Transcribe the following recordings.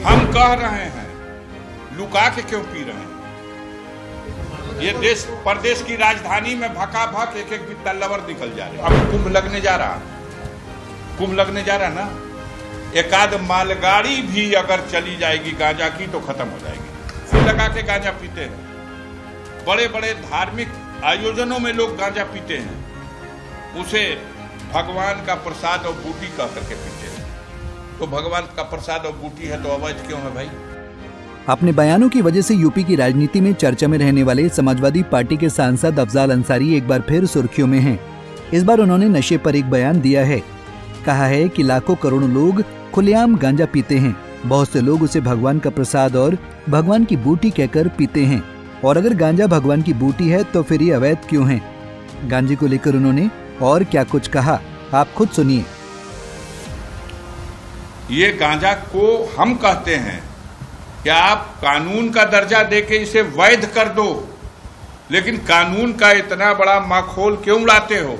हम कह रहे हैं, लुका के क्यों पी रहे हैं? ये देश प्रदेश की राजधानी में भका भक एक एक बित्ता लवर निकल जा रहे। अब कुंभ लगने जा रहा ना, एक आध मालगाड़ी भी अगर चली जाएगी गांजा की तो खत्म हो जाएगी। फूल लगा के गांजा पीते हैं, बड़े बड़े धार्मिक आयोजनों में लोग गांजा पीते हैं, उसे भगवान का प्रसाद और बूटी कह करके पीते हैं। तो भगवान का प्रसाद और बूटी है तो अवैध क्यों है भाई? अपने बयानों की वजह से यूपी की राजनीति में चर्चा में रहने वाले समाजवादी पार्टी के सांसद अफजाल अंसारी एक बार फिर सुर्खियों में हैं। इस बार उन्होंने नशे पर एक बयान दिया है। कहा है कि लाखों करोड़ों लोग खुलेआम गांजा पीते हैं, बहुत से लोग उसे भगवान का प्रसाद और भगवान की बूटी कहकर पीते हैं, और अगर गांजा भगवान की बूटी है तो फिर ये अवैध क्यों है? गांजे को लेकर उन्होंने और क्या कुछ कहा, आप खुद सुनिए। ये गांजा को हम कहते हैं कि आप कानून का दर्जा देके इसे वैध कर दो, लेकिन कानून का इतना बड़ा माखौल क्यों उड़ाते हो?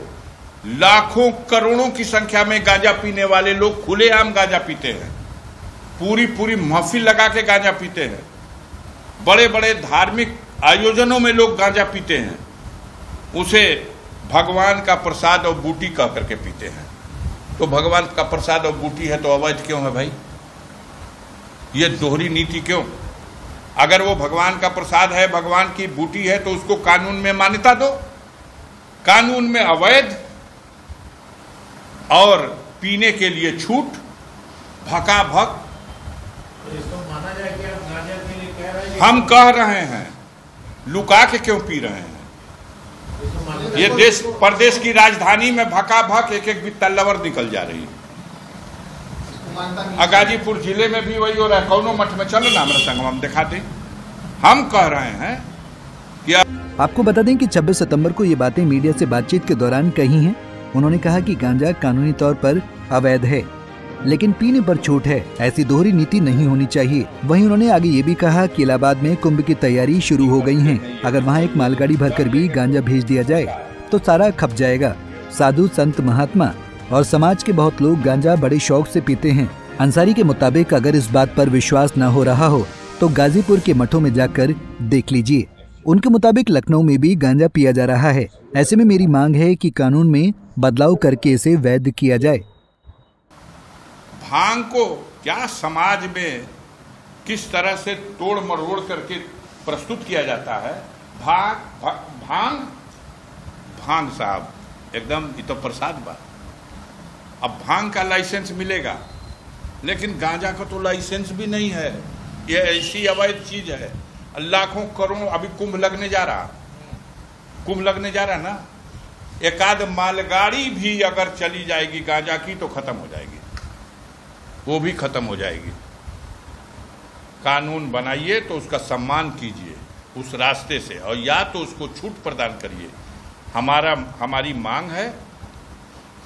लाखों करोड़ों की संख्या में गांजा पीने वाले लोग खुलेआम गांजा पीते हैं, पूरी महफिल लगा के गांजा पीते हैं, बड़े बड़े धार्मिक आयोजनों में लोग गांजा पीते हैं, उसे भगवान का प्रसाद और बूटी कह करके पीते हैं। तो भगवान का प्रसाद और बूटी है तो अवैध क्यों है भाई? ये दोहरी नीति क्यों? अगर वो भगवान का प्रसाद है, भगवान की बूटी है, तो उसको कानून में मान्यता दो। कानून में अवैध और पीने के लिए छूट, भका भक। इसको माना जाए कि आप गांजा के लिए कह रहे हैं? हम कह रहे हैं, लुका के क्यों पी रहे हैं? ये देश प्रदेश की राजधानी में भका भक एक एक बित्ता लवर निकल जा रही है। गाजीपुर जिले में भी वही हो रहा है। कौनो मठ में चलो ना, हमारे संग हम दिखा दें। हम कह रहे हैं कि आपको बता दें कि 26 सितंबर को ये बातें मीडिया से बातचीत के दौरान कही हैं। उन्होंने कहा कि गांजा कानूनी तौर पर अवैध है, लेकिन पीने पर छूट है। ऐसी दोहरी नीति नहीं होनी चाहिए। वहीं उन्होंने आगे ये भी कहा कि इलाहाबाद में कुंभ की तैयारी शुरू हो गई है। अगर वहाँ एक मालगाड़ी भरकर भी गांजा भेज दिया जाए तो सारा खप जाएगा। साधु संत महात्मा और समाज के बहुत लोग गांजा बड़े शौक से पीते हैं। अंसारी के मुताबिक अगर इस बात पर विश्वास न हो रहा हो तो गाजीपुर के मठों में जाकर देख लीजिए। उनके मुताबिक लखनऊ में भी गांजा पिया जा रहा है। ऐसे में मेरी मांग है कि कानून में बदलाव करके इसे वैध किया जाए। भांग को क्या समाज में किस तरह से तोड़ मरोड़ करके प्रस्तुत किया जाता है। भांग साहब एकदम ये तो प्रसाद बा। अब भांग का लाइसेंस मिलेगा, लेकिन गांजा का तो लाइसेंस भी नहीं है। ये ऐसी अवैध चीज है। लाखों करोड़ों, अभी कुंभ लगने जा रहा ना, एक आध मालगाड़ी भी अगर चली जाएगी गांजा की तो खत्म हो जाएगी, वो भी खत्म हो जाएगी। कानून बनाइए तो उसका सम्मान कीजिए उस रास्ते से, और या तो उसको छूट प्रदान करिए। हमारी मांग है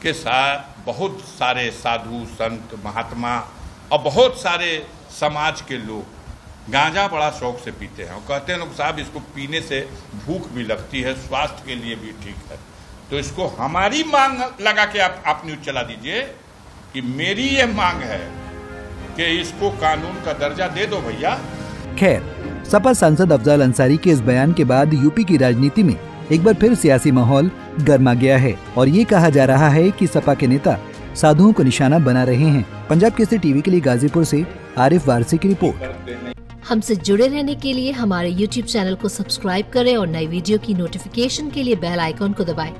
कि बहुत सारे साधु संत महात्मा और बहुत सारे समाज के लोग गांजा बड़ा शौक से पीते हैं, और कहते हैं लोग साहब इसको पीने से भूख भी लगती है, स्वास्थ्य के लिए भी ठीक है। तो इसको हमारी मांग लगा के आप न्यूज चला दीजिए कि मेरी ये मांग है कि इसको कानून का दर्जा दे दो भैया। खैर, सपा सांसद अफजाल अंसारी के इस बयान के बाद यूपी की राजनीति में एक बार फिर सियासी माहौल गर्मा गया है, और ये कहा जा रहा है कि सपा के नेता साधुओं को निशाना बना रहे हैं। पंजाब केसरी टीवी के लिए गाजीपुर से आरिफ वारसी की रिपोर्ट। हमसे जुड़े रहने के लिए हमारे YouTube चैनल को सब्सक्राइब करें और नई वीडियो की नोटिफिकेशन के लिए बेल आइकॉन को दबाएं।